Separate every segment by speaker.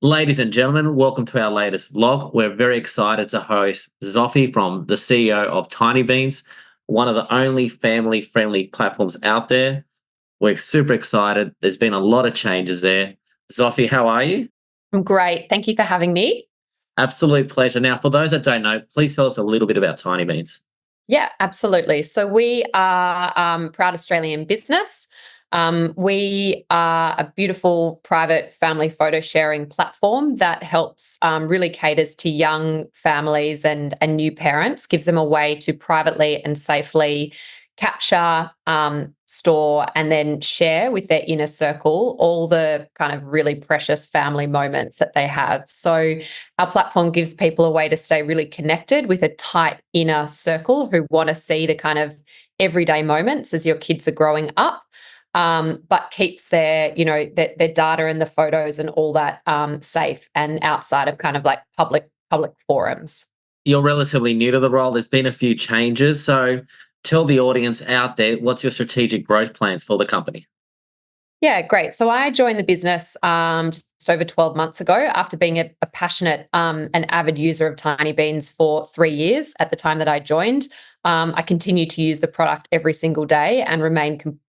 Speaker 1: Ladies and gentlemen, welcome to our latest vlog. We're very excited to host Zsofi from the CEO of Tinybeans, one of the only family-friendly platforms out there. We're super excited. There's been a lot of changes there. Zsofi, how are you?
Speaker 2: I'm great. Thank you for having me.
Speaker 1: Absolute pleasure. Now, for those that don't know, please tell us a little bit about Tinybeans.
Speaker 2: Yeah, absolutely. So we are proud Australian business. We are a beautiful private family photo sharing platform that helps really caters to young families and new parents, gives them a way to privately and safely capture, store, and then share with their inner circle all the kind of really precious family moments that they have. So our platform gives people a way to stay really connected with a tight inner circle who want to see the kind of everyday moments as your kids are growing up, but keeps their data and the photos and all that safe and outside of kind of like public forums.
Speaker 1: You're relatively new to the role. There's been a few changes. So tell the audience out there, what's your strategic growth plans for the company?
Speaker 2: Yeah, great. So I joined the business just over 12 months ago after being a passionate and avid user of Tinybeans for 3 years at the time that I joined. I continue to use the product every single day and remain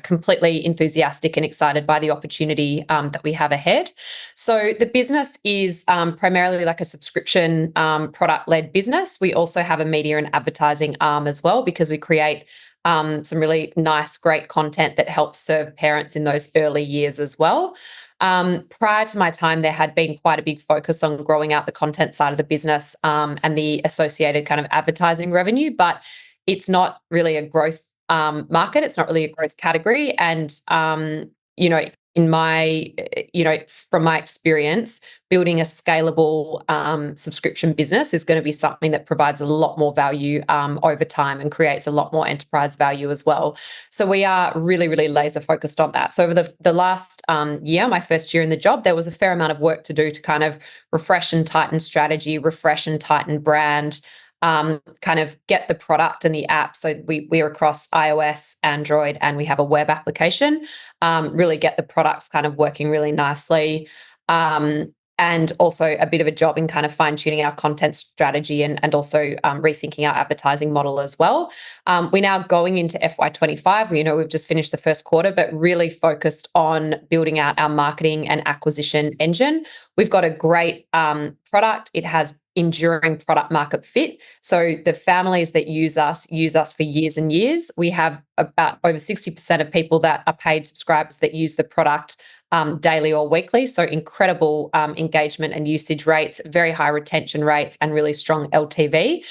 Speaker 2: completely enthusiastic and excited by the opportunity that we have ahead. So the business is primarily like a subscription product-led business. We also have a media and advertising arm as well because we create some really nice, great content that helps serve parents in those early years as well. Prior to my time, there had been quite a big focus on growing out the content side of the business and the associated kind of advertising revenue, but it's not really a growth market. It's not really a growth category. And, you know, in my, from my experience, building a scalable subscription business is going to be something that provides a lot more value over time and creates a lot more enterprise value as well. So we are really, really laser focused on that. So over the last year, my first year in the job, there was a fair amount of work to do to kind of refresh and tighten strategy, refresh and tighten brand, kind of get the product and the app. So we're across iOS, Android, and we have a web application. Really get the products kind of working really nicely. And also a bit of a job in kind of fine tuning our content strategy and also rethinking our advertising model as well. We're now going into FY25. We've just finished the first quarter, but really focused on building out our marketing and acquisition engine. We've got a great product. It has enduring product market fit. So the families that use us for years and years. We have about over 60% of people that are paid subscribers that use the product daily or weekly. So incredible engagement and usage rates, very high retention rates, and really strong LTV.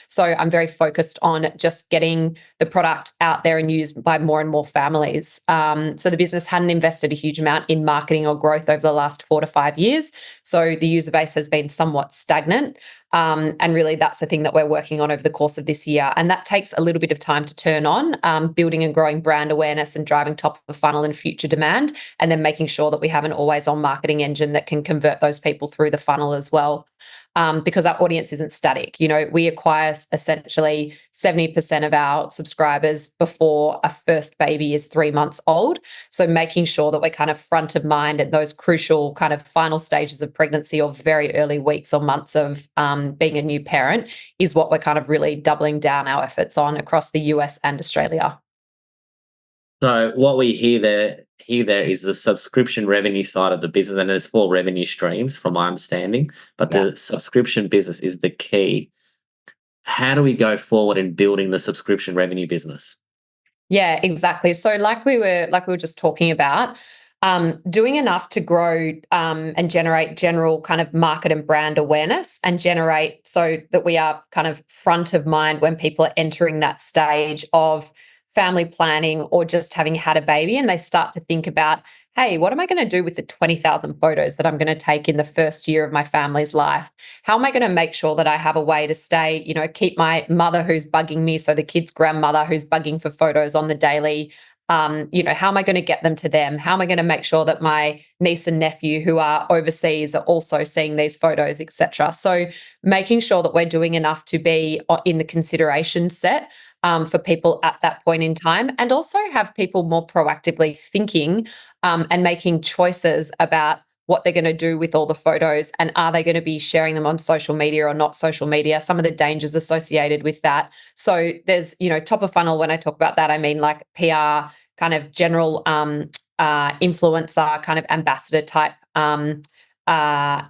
Speaker 2: So I'm very focused on just getting the product out there and used by more and more families. So the business hadn't invested a huge amount in marketing or growth over the last 4 to 5 years. So the user base has been somewhat stagnant. And really that's the thing that we're working on over the course of this year. And that takes a little bit of time to turn on, building and growing brand awareness and driving top of the funnel and future demand, and then making sure that we have an always on marketing engine that can convert those people through the funnel as well. Because our audience isn't static. We acquire essentially 70% of our subscribers before a first baby is 3 months old. So making sure that we're kind of front of mind at those crucial kind of final stages of pregnancy or very early weeks or months of being a new parent is what we're kind of really doubling down our efforts on across the US and Australia.
Speaker 1: So what we hear there is the subscription revenue side of the business, and there's four revenue streams from my understanding, but
Speaker 2: Yeah.
Speaker 1: the subscription business is the key. How do we go forward in building the subscription revenue business?
Speaker 2: Yeah, exactly. So like we were just talking about, doing enough to grow and generate general kind of market and brand awareness and generate so that we are kind of front of mind when people are entering that stage of family planning or just having had a baby and they start to think about, hey, what am I going to do with the 20,000 photos that I'm going to take in the first year of my family's life? How am I going to make sure that I have a way to stay, keep my mother who's bugging me, so the kid's grandmother who's bugging for photos on the daily? How am I going to get them to them? How am I going to make sure that my niece and nephew who are overseas are also seeing these photos, etc.? So making sure that we're doing enough to be in the consideration set for people at that point in time, and also have people more proactively thinking and making choices about what they're going to do with all the photos, and are they going to be sharing them on social media or not social media, some of the dangers associated with that. So there's, top of funnel. When I talk about that, I mean like PR, kind of general influencer, kind of ambassador type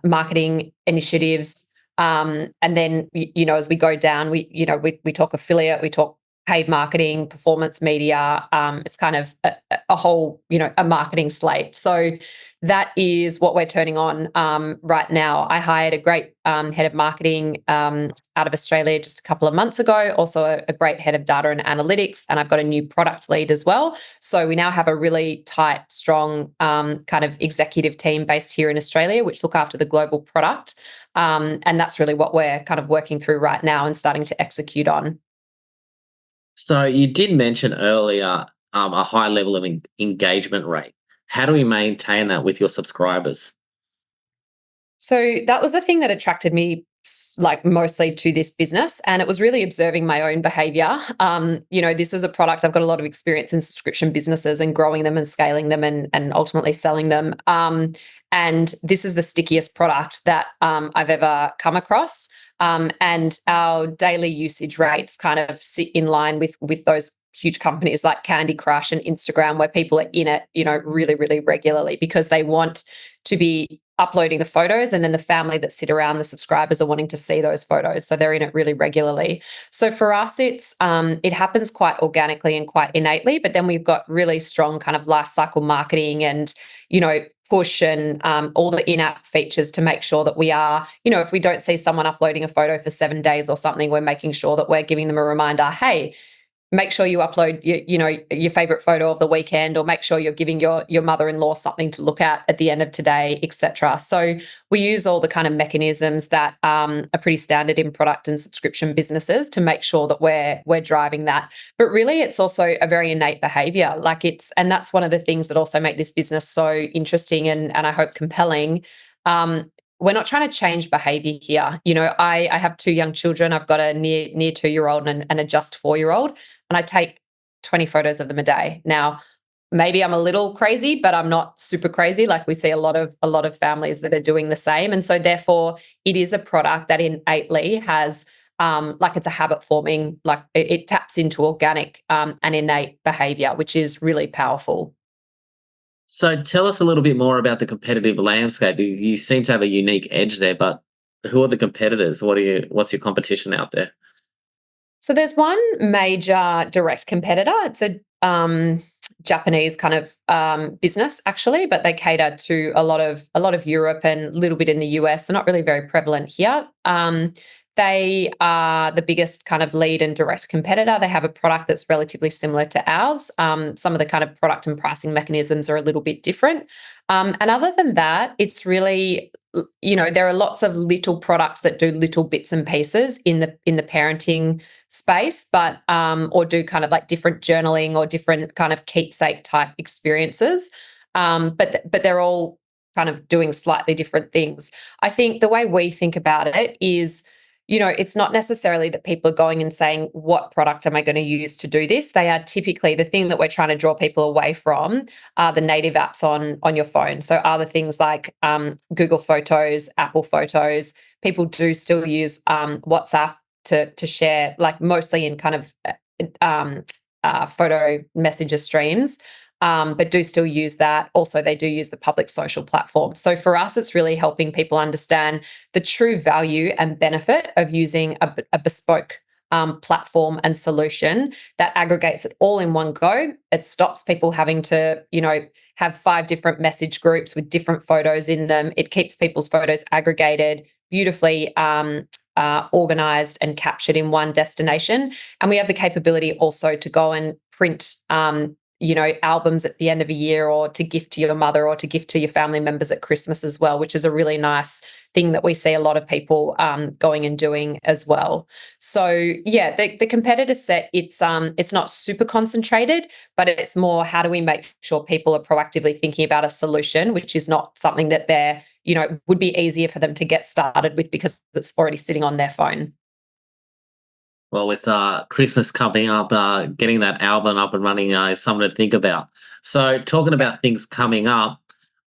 Speaker 2: marketing initiatives. And then, as we go down, we talk affiliate, we talk paid marketing, performance media. It's kind of a whole, a marketing slate. So that is what we're turning on right now. I hired a great head of marketing out of Australia just a couple of months ago, also a great head of data and analytics, and I've got a new product lead as well. So we now have a really tight, strong kind of executive team based here in Australia, which look after the global product. And that's really what we're kind of working through right now and starting to execute on.
Speaker 1: So you did mention earlier a high level of engagement rate. How do we maintain that with your subscribers?
Speaker 2: So that was the thing that attracted me, like mostly to this business, and it was really observing my own behavior. This is a product. I've got a lot of experience in subscription businesses and growing them and scaling them and ultimately selling them. And this is the stickiest product that I've ever come across. And our daily usage rates kind of sit in line with those huge companies like Candy Crush and Instagram, where people are in it, really, really regularly, because they want to be uploading the photos, and then the family that sit around the subscribers are wanting to see those photos, so they're in it really regularly. So for us, it happens quite organically and quite innately, but then we've got really strong kind of life cycle marketing and push and all the in-app features to make sure that we are, if we don't see someone uploading a photo for 7 days or something, we're making sure that we're giving them a reminder, hey, make sure you upload your favorite photo of the weekend, or make sure you're giving your mother-in-law something to look at the end of today, etc. So we use all the kind of mechanisms that are pretty standard in product and subscription businesses to make sure that we're driving that. But really, it's also a very innate behavior. And that's one of the things that also make this business so interesting and I hope compelling. We're not trying to change behavior here. I have two young children. I've got a near 2-year-old and a just 4-year-old, and I take 20 photos of them a day. Now, maybe I'm a little crazy, but I'm not super crazy. Like, we see a lot of families that are doing the same. And so therefore it is a product that innately has like, it's a habit forming, like it taps into organic and innate behavior, which is really powerful.
Speaker 1: So tell us a little bit more about the competitive landscape. You seem to have a unique edge there, but who are the competitors? What's your competition out there?
Speaker 2: So there's one major direct competitor. It's a Japanese kind of business, actually, but they cater to a lot of Europe and a little bit in the US. They're not really very prevalent here. They are the biggest kind of lead and direct competitor. They have a product that's relatively similar to ours. Some of the kind of product and pricing mechanisms are a little bit different. And other than that, it's really, there are lots of little products that do little bits and pieces in the parenting space, but or do kind of like different journaling or different kind of keepsake type experiences. But they're all kind of doing slightly different things. I think the way we think about it is, it's not necessarily that people are going and saying, what product am I going to use to do this? They are typically, the thing that we're trying to draw people away from are the native apps on your phone. So are the things like Google Photos, Apple Photos. People do still use WhatsApp to share, like mostly in kind of photo messenger streams, but do still use that. Also, they do use the public social platform. So for us, it's really helping people understand the true value and benefit of using a bespoke platform and solution that aggregates it all in one go. It stops people having to, have 5 different message groups with different photos in them. It keeps people's photos aggregated, beautifully organized and captured in one destination. And we have the capability also to go and print albums at the end of a year, or to gift to your mother, or to gift to your family members at Christmas as well, which is a really nice thing that we see a lot of people going and doing as well. So yeah, the competitor set, it's not super concentrated, but it's more, how do we make sure people are proactively thinking about a solution, which is not something that they're, would be easier for them to get started with because it's already sitting on their phone.
Speaker 1: Well, with Christmas coming up, getting that album up and running is something to think about. So, talking about things coming up,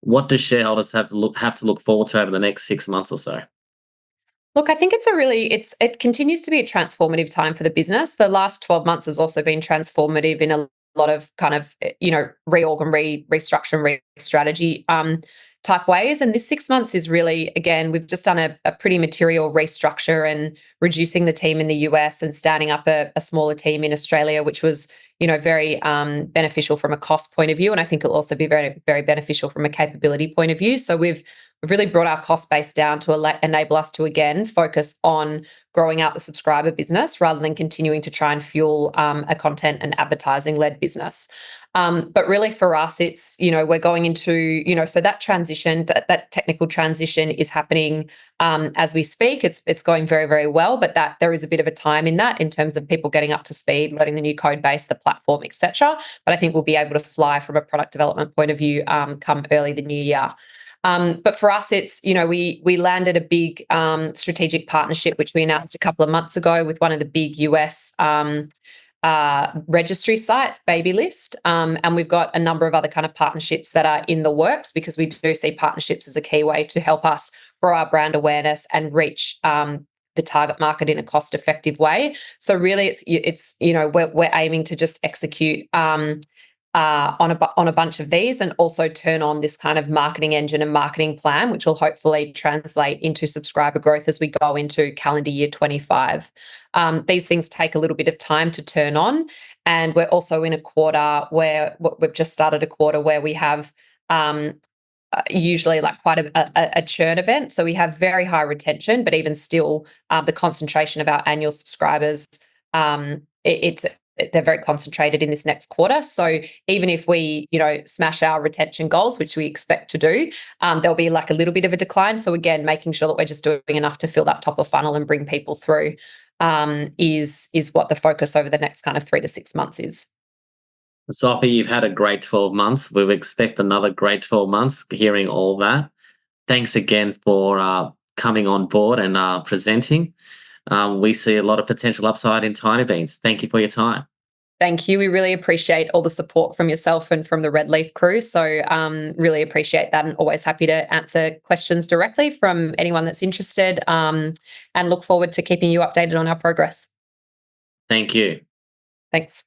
Speaker 1: What do shareholders have to look forward to over the next 6 months or so?
Speaker 2: Look, I think it continues to be a transformative time for the business. The last 12 months has also been transformative in a lot of kind of, reorg and restructure and strategy type ways. And this 6 months is really, again, we've just done a pretty material restructure and reducing the team in the US and standing up a smaller team in Australia, which was, very beneficial from a cost point of view. And I think it'll also be very, very beneficial from a capability point of view. So we've really brought our cost base down to enable us to again focus on growing out the subscriber business rather than continuing to try and fuel a content and advertising led business. But really for us, it's, we're going into, so that transition, that technical transition is happening as we speak. It's going very, very well, but that there is a bit of a time in that in terms of people getting up to speed, learning the new code base, the platform, etc. But I think we'll be able to fly from a product development point of view come early the new year. But for us, it's, we landed a big strategic partnership, which we announced a couple of months ago with one of the big US registry sites, Babylist. And we've got a number of other kind of partnerships that are in the works because we do see partnerships as a key way to help us grow our brand awareness and reach the target market in a cost-effective way. So really, it's we're aiming to just execute on a bunch of these and also turn on this kind of marketing engine and marketing plan, which will hopefully translate into subscriber growth as we go into calendar year 25. These things take a little bit of time to turn on. And we're also in a quarter where we've just started a quarter where we have usually like quite a churn event. So we have very high retention, but even still, the concentration of our annual subscribers, they're very concentrated in this next quarter. So even if we, smash our retention goals, which we expect to do, there'll be like a little bit of a decline. So again, making sure that we're just doing enough to fill that top of funnel and bring people through is what the focus over the next kind of 3 to 6 months is.
Speaker 1: Zsofi, you've had a great 12 months. We expect another great 12 months hearing all that. Thanks again for coming on board and presenting. We see a lot of potential upside in Tinybeans. Thank you for your time.
Speaker 2: Thank you. We really appreciate all the support from yourself and from the Red Leaf crew. So really appreciate that and always happy to answer questions directly from anyone that's interested and look forward to keeping you updated on our progress.
Speaker 1: Thank you.
Speaker 2: Thanks.